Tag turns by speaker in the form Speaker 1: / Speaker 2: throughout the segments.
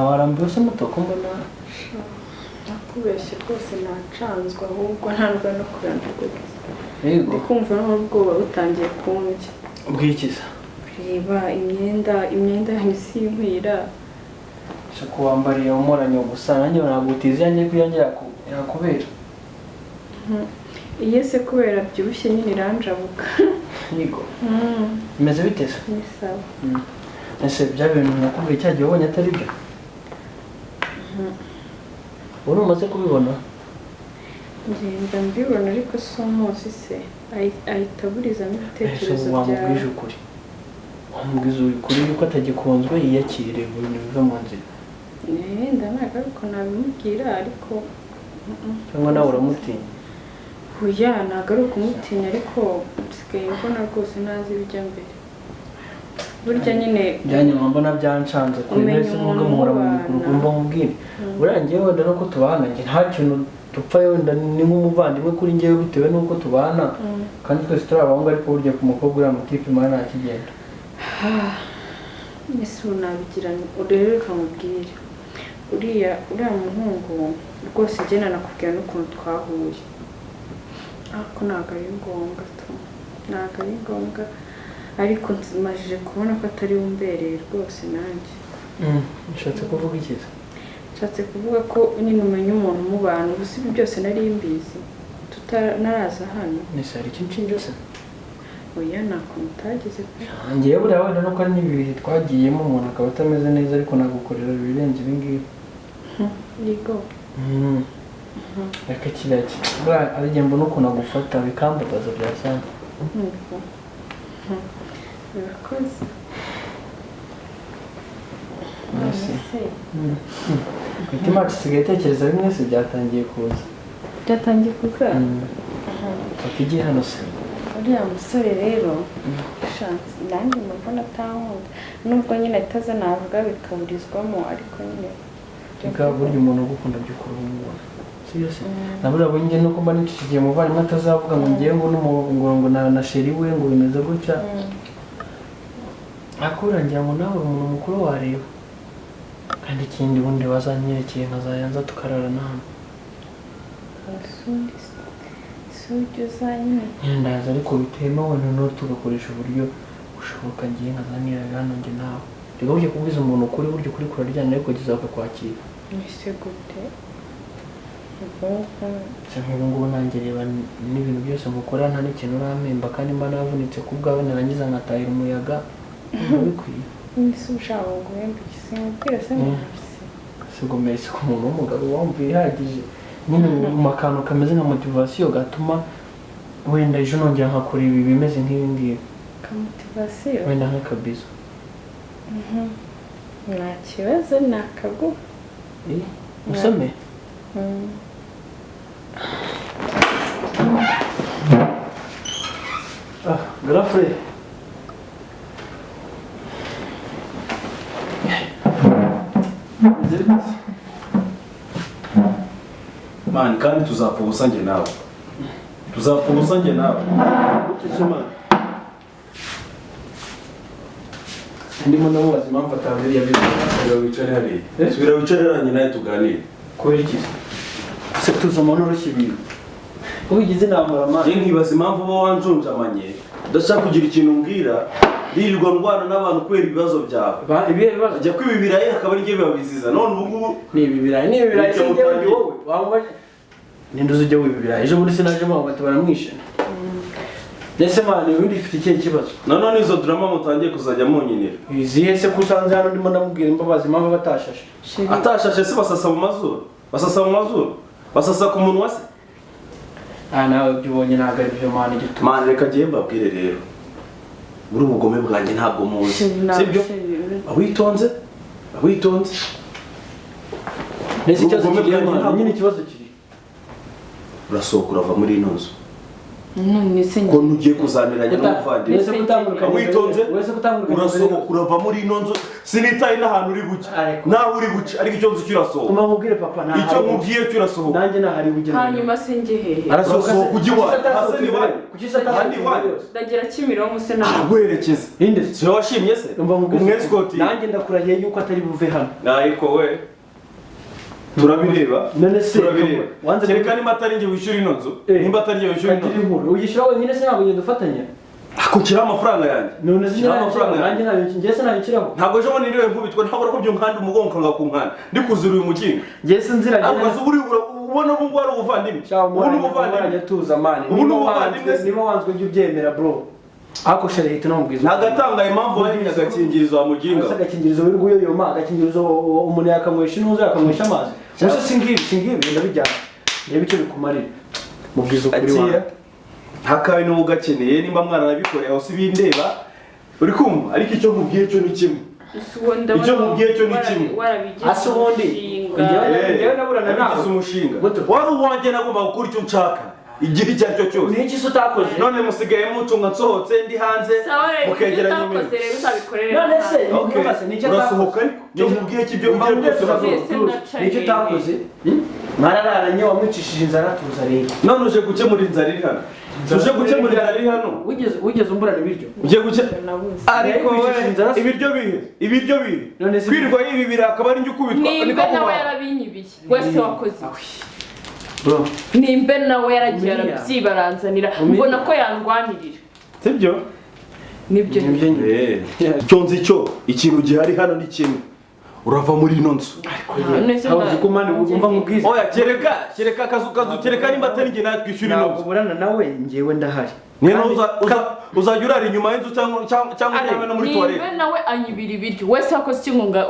Speaker 1: warambiwe se muto ko mbona
Speaker 2: nakubeshye rwose nacanzwe ahubwo ntabwo no kurambirwa
Speaker 1: yego
Speaker 2: ndikumva n'ubwoba butangiye kunjya
Speaker 1: bwikiza
Speaker 2: reba imyenda yahise inkwira
Speaker 1: cyo kuwambariye umuranyo gusa nanjye nagutiza yanjye kuyongera yakubera
Speaker 2: iyo se kubera byibushye nyine iranjabuka
Speaker 1: yego bimeze bite se
Speaker 2: ni sawa
Speaker 1: ese bya bintu nakubwiye cya gihe wabonye atari byo uri umaze kubibona
Speaker 2: ngenda mbibona ariko si umunsi se ahita aburizamo ibitekerezo byawe
Speaker 1: wamubwije ukuri wamubwiza ukuri yuko atagikunzwe yiyakire ibintu biva mu nzira
Speaker 2: wenda ntabwo ariko nabimubwira ariko
Speaker 1: cyangwa nawe uramutinya
Speaker 2: oya ntabwo ari ukumutinya ariko nsigaye mbona rwose ntazi ibijya mbere burya nyine
Speaker 1: byanyuma mbona byancanze kuri wese nubwo muhora mu bikorwa mba mubwire urangiye wenda nuko tubana njye nta kintu dupfa wenda ni nk'umuvandimwe kuri njyewe bitewe n'uko tubana kandi twese turi abahungu ariko burya ku mukobwa uriya mutipe imana ntakigenda
Speaker 2: ese ubu nabigira rero reka mubwire uriya muhungu rwose igena nakubwira n'ukuntu twahuye ariko ntabwo ari ngombwa ntabwo ari ngombwa ariko nzimajije kubona ko atari wumbereye rwose nanjye
Speaker 1: ushatse kuvuga iki se
Speaker 2: nshatse kuvuga ko nyine umenya umuntu umubana ubusa ibi byose nari mbizi naraza hano
Speaker 1: nese hari icyo nshinja se
Speaker 2: oya nta kuntu utageze pe
Speaker 1: ngewe buriya wenda nuko ari n'ibihe twagiyemo umuntu akaba atameze neza ariko nagukorera ibirenze ibi ngibi
Speaker 2: yego
Speaker 1: reka kiriya buriya arigihe mbona ukuntu agufata bikambabaza byasanzwe
Speaker 2: birakoze
Speaker 1: imitima yacu isigaye itekereza bimwe se byatangiye kuza igihe hano se
Speaker 2: uriya musore rero nanjye mbona atankunda nubwo nyine ataza navuga bikaburizwamo ariko nyine
Speaker 1: reka burya umuntu ugukunda by'ukuri umubona sibyo se nabura bunjye nuko mba nicicigiye umuvandimwe atazavuga ngo ngiye ngo na sheri we ngo bimeze gutya akurangira ngo nawe umuntu mukuru wareba kandi ikindi bundi wazanyerekeye nkazayanza tukararana hano
Speaker 2: ujya uzanye
Speaker 1: ndaza ariko bitemewe noneho tugakoresha uburyo bushoboka ngiye nkazanira hano njye nawe reka burya kubwiza umuntu ukuri burya ukuri kuraryana ariko kizakakwakira
Speaker 2: ese gute
Speaker 1: nk'ubu ngubu nanjye reba n'ibintu byose mukora nta n'ikintu urampemba kandi mba navunitse ku bwawe narangiza nkatahira umuyaga bikwiye
Speaker 2: ese ushaka ngo uhembe igisimubwira se mwese
Speaker 1: sigometse ku muntu w'umugabo wumva ihagije nyine mu makantu kameze nka motivasiyo gatuma wenda ejo nongera nkakora ibi bimeze nk'ibi ngibi
Speaker 2: kamotivasiyo
Speaker 1: wenda nk'akabizo
Speaker 2: nta kibazo nakaguha
Speaker 1: usome garafure
Speaker 3: mani kandi tuzapfa ubusa njye nawe tuzapfa ubusa njye nawe
Speaker 1: gutese mani ndimo ndamubaza impamvu atabiriye
Speaker 3: subira wicare hariya subira wicare hariya nawe tuganire
Speaker 1: kubera iki se tuzamo n'urushyi ibintu ubigize inama mani
Speaker 3: njye nkibaza impamvu uba wanjunjamanye udashaka kugira ikintu umbwira ndirirwa ndwana n'abantu kubera ibibazo byawe
Speaker 1: ibihe bibazo
Speaker 3: ajya kwiba ibirayi akaba ari njye bibabiziza none ubu ngubu
Speaker 1: ni ibi birayi se njyewe ndi wowe wambaye ninde uzi ujya wiba ibirayi ejo bundi sinajemo ngo bati baramwishe ndetse mani ubundi ifite ikihe kibazo
Speaker 3: nanone izo drama mutangiye kuzajya munyinira
Speaker 1: izihe se ko usanze hano ndimo ndamubwira imbabazi impamvu batashashe
Speaker 3: atashashe se basasa mu mazuru basasa ku munwa se
Speaker 1: nawe ibyo ubonye ntabwo ari byo mani gituma
Speaker 3: mani reka ngiye mbabwire rero buri ubugome bwanjye ntabwo muzi sibyo awitonze
Speaker 1: ndetse ikibazo kiri nyine ikibazo kiri
Speaker 3: urasohoka urava muri ino nzu
Speaker 2: none se
Speaker 3: ko nugiye kuzaniranya n'umuvandimwe
Speaker 1: wese gutangurukanya
Speaker 3: witonze urasohoka urava muri ino nzu sinitaye n'ahantu uri buce naho uri buce ariko icyo nzi cyurasohoka
Speaker 1: umva nkubwire papa nta
Speaker 3: icyo nkubwiye cyurasohoka
Speaker 1: nanjye nahari bugeze
Speaker 2: hanyuma sinjye hehe
Speaker 3: arasohoka kugiwa hase ni bari
Speaker 1: kugisa kandi
Speaker 2: ndagira Kimironko se nawe
Speaker 3: agwerekeza
Speaker 1: inde
Speaker 3: si washimye se
Speaker 1: umva nkubwire
Speaker 3: umwescort
Speaker 1: nanjye ndakurahiye yuko atari buve hano
Speaker 3: ariko we turabireba
Speaker 1: none se
Speaker 3: kereka nimba atari njye wishyura ino nzu nimba atari njye wishyura ino nzu
Speaker 1: uyishyura wenyine se ntabwo dufatanya
Speaker 3: akukira amafaranga yanjye
Speaker 1: none zina amafaranga yanjye nayo ngiye se nabikiraho
Speaker 3: ntabwo ejo bundi niwe nkubitwa ntabwo ko byo nkanda umugongo kanga ku nkanda ndi kuzira uyu mukinga
Speaker 1: ngiye se nzira
Speaker 3: ntabwo uri ubona ubu ngwari ubuvandimwe
Speaker 1: ubu n'ubuvandimwe tuza mani
Speaker 3: ubu n'ubuvandimwe
Speaker 1: niba wanzwe ibyo byemera bro ako shere hita no mubwiza
Speaker 3: nagatanga impamvu wari nyagakingirizo wa muginga
Speaker 1: agakingirizo wirugo yoyoma agakingirizo umuntu yakamwesha inuza yakamwesha amazi gusa singibi ndabijyana reba icyo bikumarira mubwiza ukuri wawe
Speaker 3: hakawe n'ubu gakeneye nimba mwana nabikoreye aho si bindeba uri kumva ariko icyo nkubwiye cyo ni kimwe icyo nkubwiye cyo ni kimwe
Speaker 1: ase ubundi ngewe naburana nawe
Speaker 3: umushinga wari uwanjye nagomba gukora icyo nshaka igihe icyo ari cyo cyose
Speaker 1: ni iki se utakoze
Speaker 3: none musigaye mucunga nsohotse ndi hanze mukegeranya iminsi
Speaker 1: none se
Speaker 3: urasohoka ariko icyo nkubwiye cy'ibyo ugiye byose
Speaker 1: nicyo utakoze mwarararanye wamwicishije inzara tuza rero
Speaker 3: none uje gukemura inzara iri hano uje gukemura inzara iri hano
Speaker 1: wigeze umburana ibiryo
Speaker 3: ugiye ariko ibiryo bihe kwirirwa yibibira akaba ari njye ukubitwa
Speaker 2: nimba nawe yarabinyibiye wese wakoze nimba nawe yaragiye arabyibaranzanira mbona ko yandwanirira
Speaker 3: sibyo
Speaker 2: nibyo
Speaker 3: icyo nzi cyo ikintu gihari hano ni kimwe urava muri ino nzu oya kereka kereka nimba atari njye nawe twishyura ino nzu
Speaker 1: uburana nawe njyewe ndahari
Speaker 3: uzajya urara inyuma y'inzu cyangwa ujyawe no muri tuwarete
Speaker 2: nimba nawe anyibira ibiryo wese wakoze iki nkunga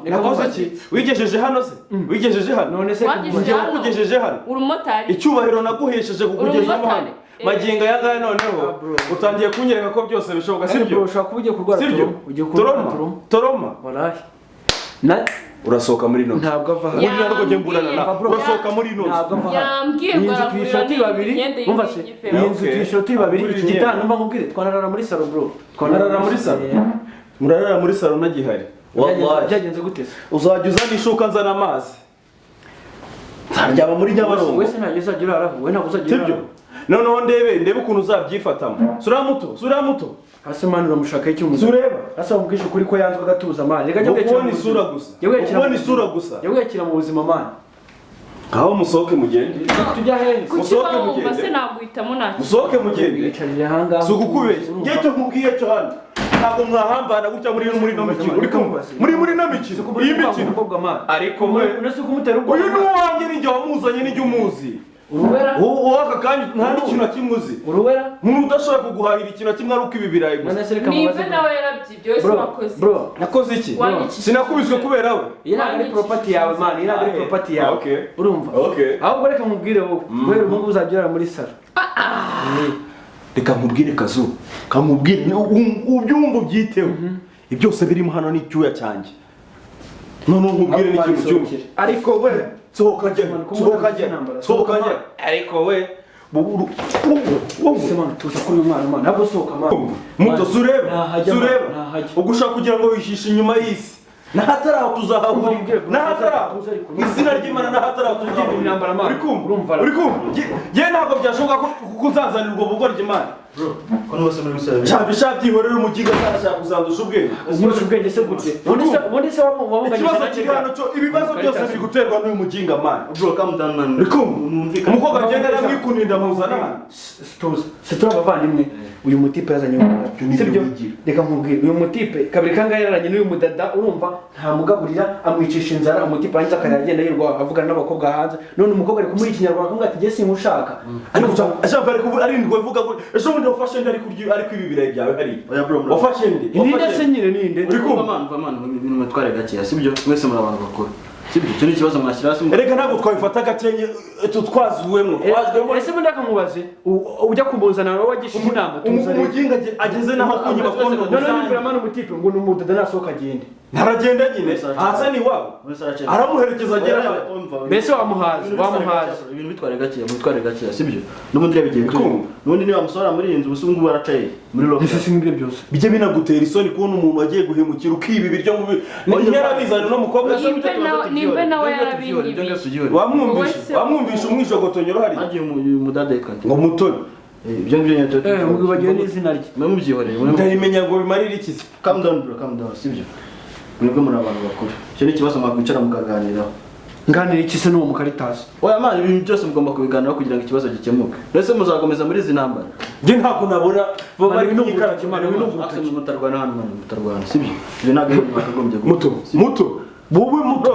Speaker 3: nakoze iki wigejeje hano se wigejeje hano
Speaker 1: none se
Speaker 3: kugejeje hano
Speaker 2: urumotari
Speaker 3: icyubahiro naguhesheje kukugezamo hano magingo aya ngaya noneho utangiye kunyereka ko byose bishoboka sibyo
Speaker 1: ushobora kuba ugiye kurwara
Speaker 3: toroma urasohoka muri ino
Speaker 1: ntabwo ava hano
Speaker 3: muri ntabwo njye mburana nawe urasohoka muri ino
Speaker 2: yambwiye ngo
Speaker 1: tuyishyura turi babiri umva se iyi nzu tuyishyura turi babiri iki gitanda mba nkubwire twanarara muri salo bro
Speaker 3: twanarara muri salo murarara muri salo nagihari wallahi
Speaker 1: byagenze gute se
Speaker 3: uzajya uzana ishuka nzana amazi nzaryama muri Nyabarongo
Speaker 1: wese ntajya uzajya uraraho we ntabwo uzajya uraraho
Speaker 3: noneho ndebe ukuntu uzabyifatamo sura muto
Speaker 1: hasi mani uramushaka iki umuntu
Speaker 3: sureba
Speaker 1: hasa ubwishe kuri ko yanzwe gatuza mani reka
Speaker 3: ubona isura gusa
Speaker 1: yawekira mu buzima mani
Speaker 3: aho musohoke mugende
Speaker 1: tujya hehe
Speaker 2: musohoke mugende se naguhitamo nacyo
Speaker 3: musohoke mugende
Speaker 1: bicarira hanga
Speaker 3: sugukubeshya ngiye cyo nkubwiye cyo hano ntabwo mwahambana gutya muri no mikino muri no mikino iyi mikino ariko
Speaker 1: unase kumutera ubwo
Speaker 3: uyu nuwanjye n'ijye wamuzanye n'ijye umuzi
Speaker 1: uruwera
Speaker 3: wowe aka kanya nta n'ikintu kimuzi
Speaker 1: uruwera
Speaker 3: umuntu udashobora kuguhahira ikintu kimwe ari uko ibi birayi gusa
Speaker 2: nimba nawe yarabyibye wese wakoze
Speaker 1: bro
Speaker 3: nakoze iki sinakubiswe kubera we
Speaker 1: iyi ntabwo ari property yawe man iyi ntabwo ari property yawe urumva ahubwo reka nkubwire wowe guhera ubu ngubu uzajya urara muri salo
Speaker 3: reka nkubwire kazu kamubwire ubyumva ubyiteho ibyose birimo hano ni icyuya cyanjye none nkubwire n'ikintu cyumye ariko we sohoka ariko we
Speaker 1: tuza kuri uyu mwana ntabwo sohoka mwana
Speaker 3: muto sureba ugushaka kugira ngo wishishe inyuma y'isi nahataraho tuzahahurira nahataraho izina ry'Imana nahataraho tuzahahurira uri kumva ngiye ntabwo byashoboka ko uzazanira ubwo bugoryi Imana byihorera umugiga azashaka kuzandusha ubwenge
Speaker 1: umurusha ubwenge se gute ubundi se wabunganyije
Speaker 3: ikibazo kiri hano cyo ibibazo byose biri guterwa n'uyu muginga man umukobwa agenda aramwikuninda muzana hano
Speaker 1: se turi abavandimwe uyu mutipe yazanye sibyo reka nkubwire uyu mutipe kabiri kangahe yararanye n'uyu mudada urumva ntamugaburira amwicisha inzara umutipe arangiza akagenda yirwa avugana n'abakobwa hanze none umukobwa ari kumuha ikinyarwanda akamubwira ati jye simushaka
Speaker 3: ariko ashaka arindwi avuga ngo ejo bundi wafashe ndi ariko ibi birayi byawe hari wafashe ndi
Speaker 1: ninde se nyine ninde
Speaker 3: uri kumva
Speaker 4: man ibintu mutware gakeya sibyo mwese muri abantu bakuru sibyo cyo ni ikibazo mwashyira hasi
Speaker 3: erega ntabwo twabifata gakenye twazuwemo
Speaker 1: ese bundi akamubaze ujya kumuzana nawe wagishije inama
Speaker 3: umuginga ageze naho kunyuma
Speaker 1: none nimvira mani umutipe ngo numudada nasohoka agende
Speaker 3: ntaragenda nyine hasa ni wabo aramuherekeza agera
Speaker 1: mbese wamuhaza
Speaker 4: ibintu bitware gakeya sibyo n'ubundi reba igihe n'ubundi niba musora muri iyi nzu ubusungu baracaye muri lock
Speaker 1: ese ngibyo byose
Speaker 3: bijye binagutera isoni kubona umuntu wagiye guhemukira ukiba ibiryo ntiyarabizana no mukobwa
Speaker 2: nimbe nawe yarabinyibiye
Speaker 3: wamwumvisha umwishogotonyo hari
Speaker 4: agiye umudadeka
Speaker 3: ngo mutoni
Speaker 4: ibyo ngibyo
Speaker 1: mwibagiwe n'izina rye
Speaker 4: mwe mubyihoreye
Speaker 3: ndarimenya ngo bimarire iki
Speaker 4: calm down sibyo mwebwe muri abantu bakuru cyo ni kibazo mwakwicara mukaganiraho
Speaker 1: nganira iki se n'uwo mukaritasi
Speaker 4: oya man ibintu byose mugomba kubiganiraho kugira ngo ikibazo gikemuke mbese muzakomeza muri izi ntambara
Speaker 3: njye ntabwo nabura bari n'umukara kimana
Speaker 4: mutarwana hano mutarwana sibyo ibyo ntabwo mwakagombye
Speaker 3: muto wowe muto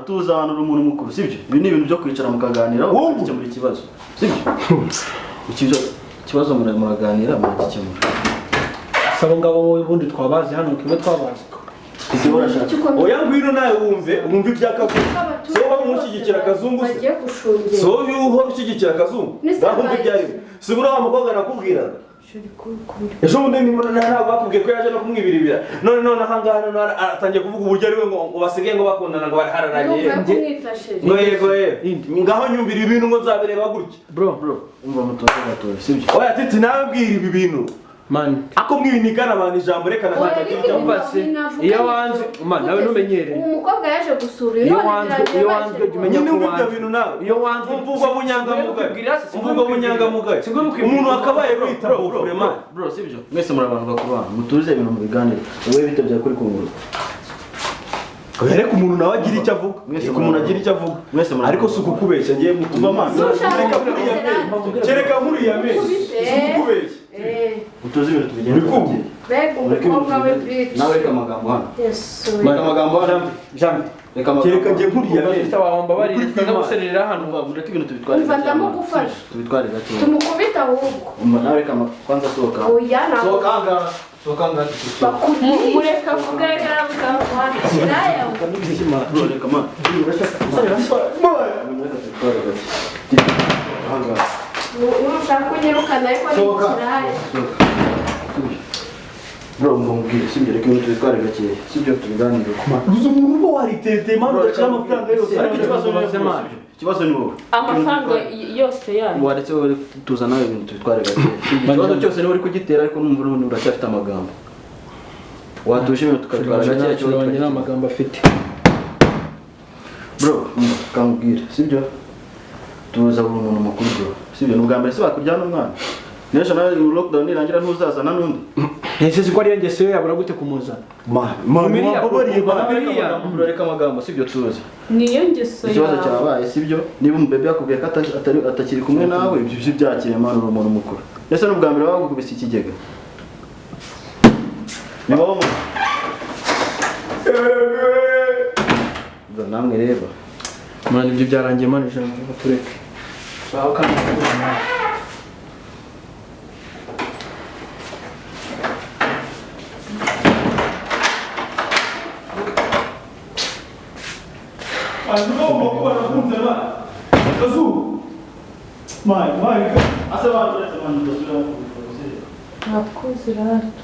Speaker 4: tuza abantu uri umuntu mukuru sibyo ibi ni ibintu byo kwicara mukaganiraho gukemura ikibazo sibyo ikibazo muraganira muragikemura
Speaker 1: sabo ngabo ubundi twabazi hano kimwe twabazi
Speaker 3: oya ngwino nawe wumve iby'akazungu so wowe umushyigikira akazungu se so wowe uhora ushyigikira akazungu nahumva ibyarimo si buriya wa mukobwa nakubwiraga ejo bundi ntabwo bakubwiye ko yaje no kumwibiribira none ahangaha atangiye kuvuga uburyo ari we ngo basigaye ngo bakundana ngo barahararanye ngo yego ngaho nyumvira ibintu ngo nzabireba gutya
Speaker 4: bro umva mutoza gatoya sibyo
Speaker 3: oya titi nawe mbwira ibi bintu
Speaker 1: man
Speaker 3: ako mwibinikana abantu ijambo reka
Speaker 1: natagira cyambase iyo wanze man nawe numenyere
Speaker 2: umukobwa yaje gusura
Speaker 1: iyo wanze umenya ko
Speaker 3: wanze bintu nawe
Speaker 1: iyo wanze
Speaker 3: umvugo bunyangamugaye umuntu akabaye kwita
Speaker 4: bro sibyo mwese muri abantu bakuru mutuze ibintu mu biganiro wowe bitebya kuri kunguru
Speaker 3: Reka umuntu nawe agira icyo avuga umuntu agira icyo avuga ariko si ukukubeshya ngiye mutuva amaso kereka nkuriya menshi si ukukubeshya
Speaker 4: utuzi ibintu tubigenda nawe reka amagambo hano reka amagambo hano
Speaker 3: kereka ngiye nkuriya menshi
Speaker 1: wawamba bari twaza guserera hano
Speaker 4: reka ibintu tubitware
Speaker 2: umva ndamugufasha
Speaker 4: tubitware gake
Speaker 2: tumukubita ahubwo
Speaker 4: nawe reka kwanza sohoka sohoka
Speaker 2: mureka kugagara bukamwandikira
Speaker 4: bro reka man
Speaker 2: nushaka kunyirukana ariko n'ikiraya
Speaker 4: bro mbwira sibyo reka ibintu tubitware gake sibyo tubiganire
Speaker 3: uzi umuntu uba waritete mani ugacira amafaranga yose
Speaker 4: ariko ikibazo ni wowe
Speaker 2: amafaranga yose yayo
Speaker 4: waretse wowe tuza nawe ibintu tubitware gake ikibazo cyose niwe uri kugitera ariko numva n'ubundi uracyafite amagambo watuje ibintu tukabitwara gake
Speaker 1: cyo wanjye n'amagambo afite
Speaker 4: bro kamubwira sibyo tuza buri umuntu mukuru bro sibyo n'ubwa mbere se bakurya n'umwana nesha nawe lockdown irangira ntuzazana n'undi
Speaker 1: nese ko ari yanjye se yabura gute kumuzana
Speaker 4: reka amagambo sibyo tuzi
Speaker 2: niyo ngeso
Speaker 4: ikibazo cyabaye sibyo niba umubebe yakubwiye ko atakiri kumwe nawe ibyo byakiriye mwana uri umuntu mukuru nese n'ubwa mbere bagukubise ikigega niba wo namwe reba
Speaker 1: mwana ibyo byarangiye mwana ijambo tureke sawa kandi
Speaker 3: Azugomba kuba nakunze ba Azu mai asa bantu retse bantu basura
Speaker 2: nakuze rata